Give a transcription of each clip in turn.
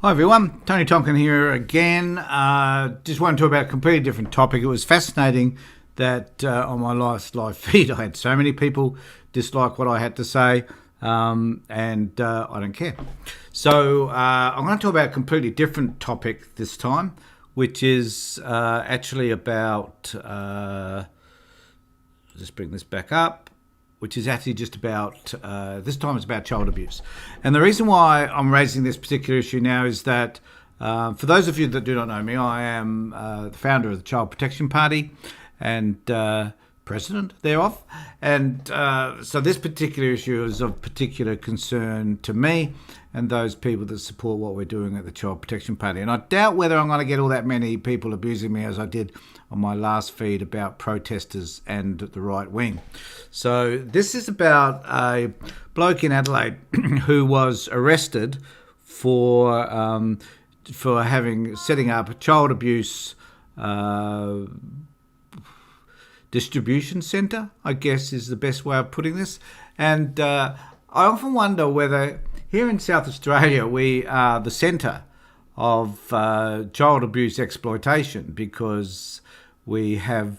Hi everyone, Tony Tonkin here again. Just wanted to talk about a completely different topic. It was fascinating that on my last live feed I had so many people dislike what I had to say, and I don't care. So I'm going to talk about a completely different topic this time, which is actually about, just bring this back up, which is actually just about, this time it's about child abuse. And the reason why I'm raising this particular issue now is that, for those of you that do not know me, I am the founder of the Child Protection Party and president thereof. And so this particular issue is of particular concern to me and those people that support what we're doing at the Child Protection Party. And I doubt whether I'm going to get all that many people abusing me as I did on my last feed about protesters and the right wing. So this is about a bloke in Adelaide who was arrested for setting up a child abuse distribution centre, I guess is the best way of putting this. And I often wonder whether here in South Australia we are the centre of child abuse exploitation, because we have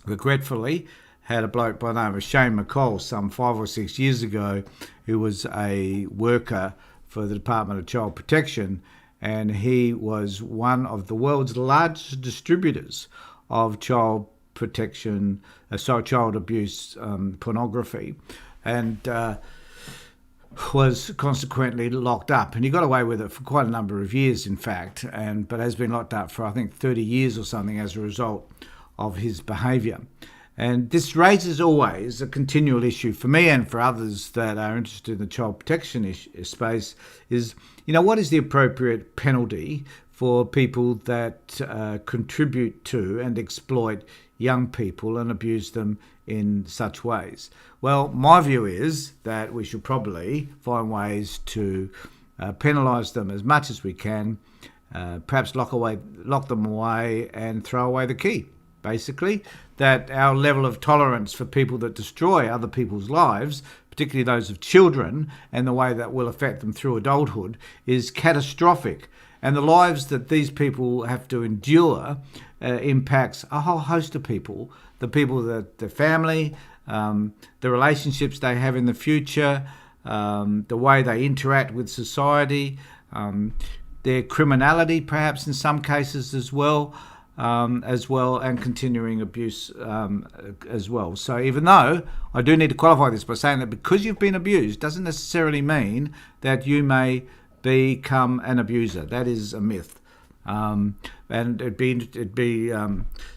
regretfully had a bloke by the name of Shane McColl some 5 or 6 years ago who was a worker for the Department of Child Protection, and he was one of the world's largest distributors of child protection, child abuse pornography, and was consequently locked up. And he got away with it for quite a number of years, in fact, but has been locked up for, I think, 30 years or something as a result of his behaviour. And this raises always a continual issue for me and for others that are interested in the child protection space is, what is the appropriate penalty for people that contribute to and exploit young people and abuse them in such ways? Well, my view is that we should probably find ways to penalise them as much as we can, perhaps lock them away and throw away the key. Basically, that our level of tolerance for people that destroy other people's lives, particularly those of children, and the way that will affect them through adulthood, is catastrophic. And the lives that these people have to endure impacts a whole host of people, the people that the family, the relationships they have in the future, the way they interact with society, their criminality perhaps in some cases as well, and continuing abuse as well. So even though I do need to qualify this by saying that because you've been abused doesn't necessarily mean that you may become an abuser. That is a myth. And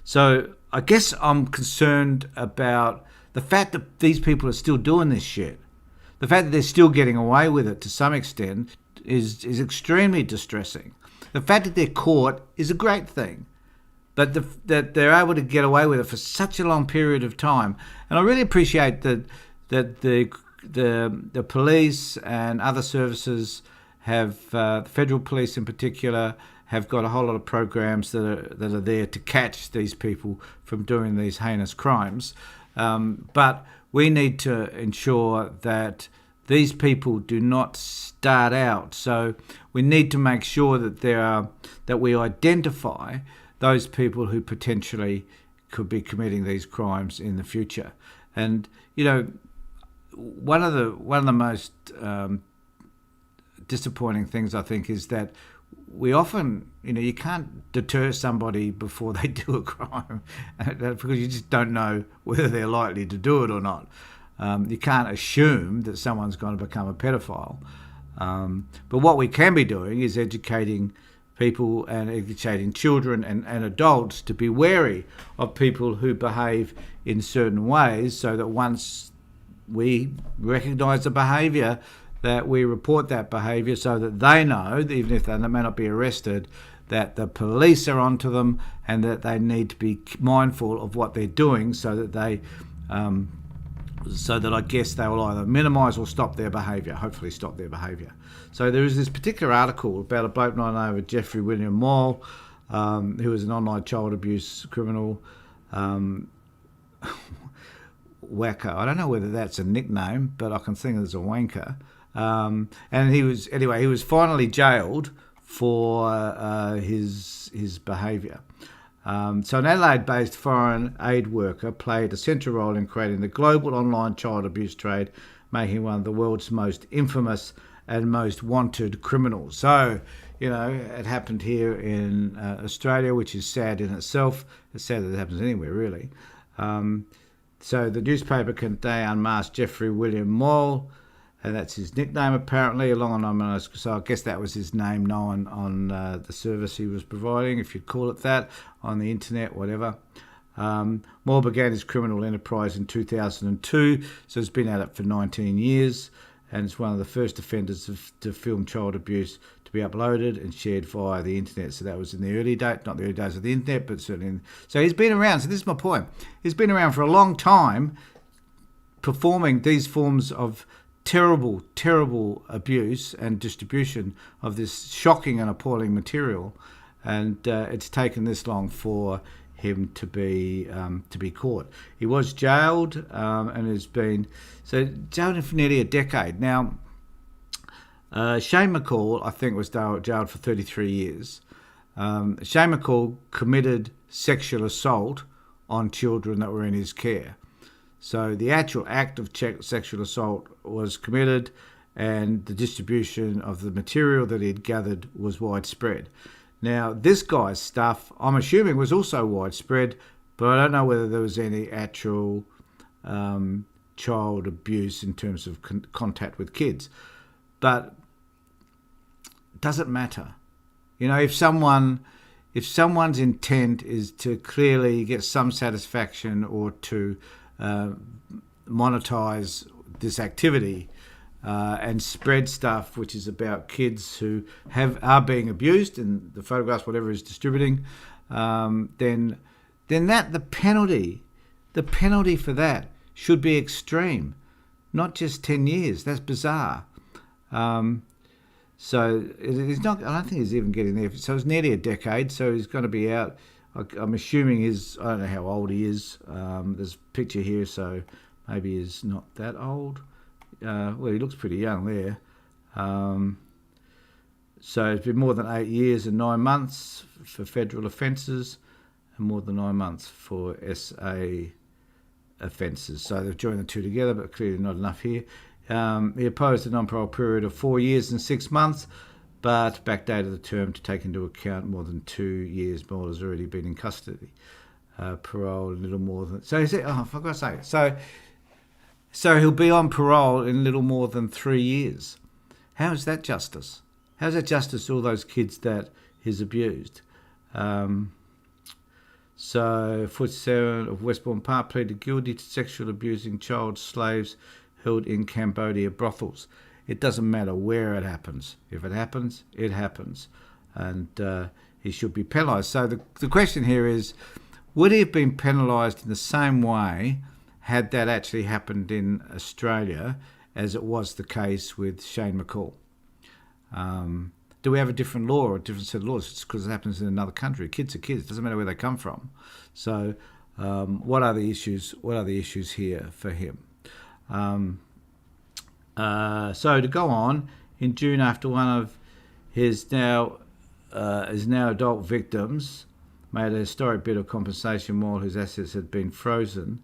so I guess I'm concerned about the fact that these people are still doing this shit. The fact that they're still getting away with it to some extent is extremely distressing. The fact that they're caught is a great thing, but that they're able to get away with it for such a long period of time. And I really appreciate that the police and other services have, the federal police in particular, have got a whole lot of programs that are there to catch these people from doing these heinous crimes. But we need to ensure that these people do not start out. So we need to make sure that we identify those people who potentially could be committing these crimes in the future. And one of the most disappointing things, I think, is that we often, you can't deter somebody before they do a crime because you just don't know whether they're likely to do it or not. You can't assume that someone's going to become a pedophile. But what we can be doing is educating people and educating children and adults to be wary of people who behave in certain ways, so that once we recognise the behaviour, that we report that behaviour so that they know, even if they may not be arrested, that the police are onto them and that they need to be mindful of what they're doing, so that I guess they will either minimise or stop their behaviour, hopefully stop their behaviour. So there is this particular article about a bloke by the name of Jeffrey William Moyle, who is an online child abuse criminal. Whacker. I don't know whether that's a nickname, but I can think there's a wanker. And he was finally jailed for his behaviour. So an Adelaide-based foreign aid worker played a central role in creating the global online child abuse trade, making him one of the world's most infamous and most wanted criminals. So, it happened here in Australia, which is sad in itself. It's sad that it happens anywhere, really. So the newspaper today unmasked Jeffrey William Moyle, and that's his nickname apparently, so I guess that was his name known on the service he was providing, if you'd call it that, on the internet, whatever. Moore began his criminal enterprise in 2002, so he's been at it for 19 years, and it's one of the first offenders to film child abuse to be uploaded and shared via the internet. So that was in the early days, not the early days of the internet, but certainly. So he's been around, so this is my point. He's been around for a long time performing these forms of terrible, terrible abuse and distribution of this shocking and appalling material, and it's taken this long for him to be caught. He was jailed and has been jailed for nearly a decade now. Shane McCall, I think, was jailed for 33 years. Shane McCall committed sexual assault on children that were in his care. So the actual act of sexual assault was committed, and the distribution of the material that he'd gathered was widespread. Now, this guy's stuff, I'm assuming, was also widespread, but I don't know whether there was any actual child abuse in terms of contact with kids. But it doesn't matter. If someone's intent is to clearly get some satisfaction or to monetize this activity and spread stuff which is about kids who are being abused in the photographs, whatever is distributing, then that the penalty for that should be extreme, not just 10 years. That's bizarre. So it's not. I don't think he's even getting there. So it's nearly a decade. So he's going to be out. I'm assuming I don't know how old he is. There's a picture here, so maybe he's not that old. Well, he looks pretty young there. So it's been more than 8 years and 9 months for federal offences and more than 9 months for SA offences. So they've joined the two together, but clearly not enough here. He opposed a non-parole period of 4 years and 6 months, but backdated the term to take into account more than 2 years more has already been in custody. Parole a little more than... So he said, for God's sake. So he'll be on parole in little more than 3 years. How is that justice? How is that justice to all those kids that he's abused? So 47 of Westbourne Park pleaded guilty to sexual abusing child slaves held in Cambodia brothels. It doesn't matter where it happens. If it happens, it happens. And he should be penalised. So the question here is, would he have been penalised in the same way had that actually happened in Australia as it was the case with Shane McCall? Do we have a different law or a different set of laws? It's because it happens in another country. Kids are kids. It doesn't matter where they come from. So what are the issues? What are the issues here for him? So to go on, in June, after one of his now adult victims made a historic bid of compensation, while whose assets had been frozen,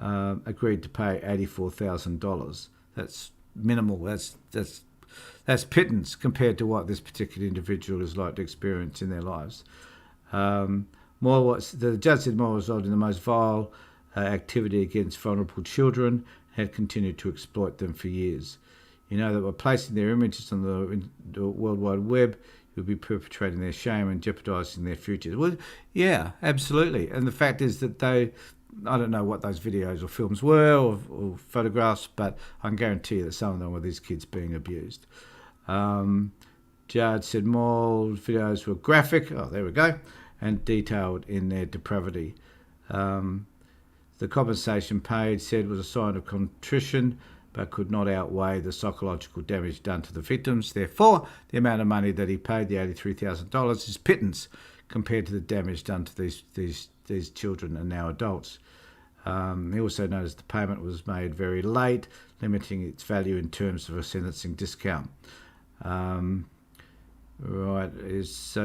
agreed to pay $84,000. That's minimal. That's pittance compared to what this particular individual is like to experience in their lives. The judge said Moore was involved in the most vile activity against vulnerable children, had continued to exploit them for years. That by placing their images on the World Wide Web, you would be perpetrating their shame and jeopardising their futures. Well, yeah, absolutely. And the fact is that I don't know what those videos or films were or photographs, but I can guarantee you that some of them were these kids being abused. Judge said Moore's videos were graphic, there we go, and detailed in their depravity. The compensation paid, said, was a sign of contrition, but could not outweigh the psychological damage done to the victims. Therefore, the amount of money that he paid, the $83,000, is pittance compared to the damage done to these children and now adults. He also noticed the payment was made very late, limiting its value in terms of a sentencing discount. So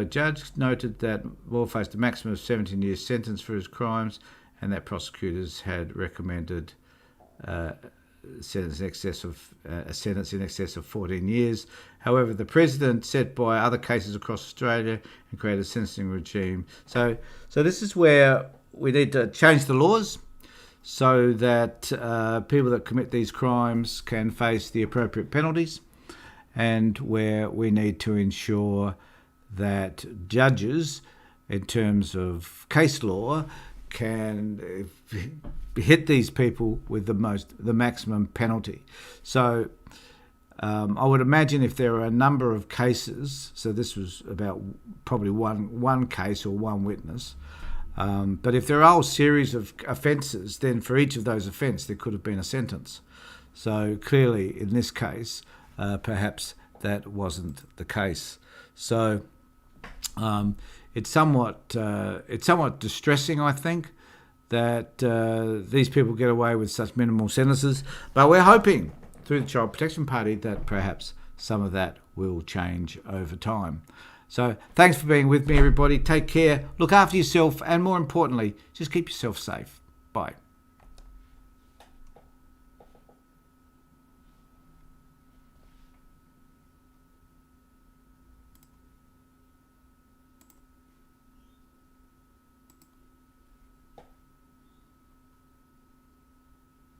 judge noted that Moore faced a maximum of 17 years sentence for his crimes, and that prosecutors had recommended a sentence in excess of 14 years. However, the president set by other cases across Australia and created a sentencing regime. So this is where we need to change the laws so that people that commit these crimes can face the appropriate penalties, and where we need to ensure that judges, in terms of case law, can hit these people with the maximum penalty. So I would imagine if there are a number of cases, so this was about probably one case or one witness, but if there are a whole series of offences, then for each of those offences there could have been a sentence. So clearly in this case, perhaps that wasn't the case. So it's somewhat distressing, I think, that these people get away with such minimal sentences. But we're hoping through the Child Protection Party that perhaps some of that will change over time. So thanks for being with me, everybody. Take care, look after yourself, and more importantly, just keep yourself safe. Bye.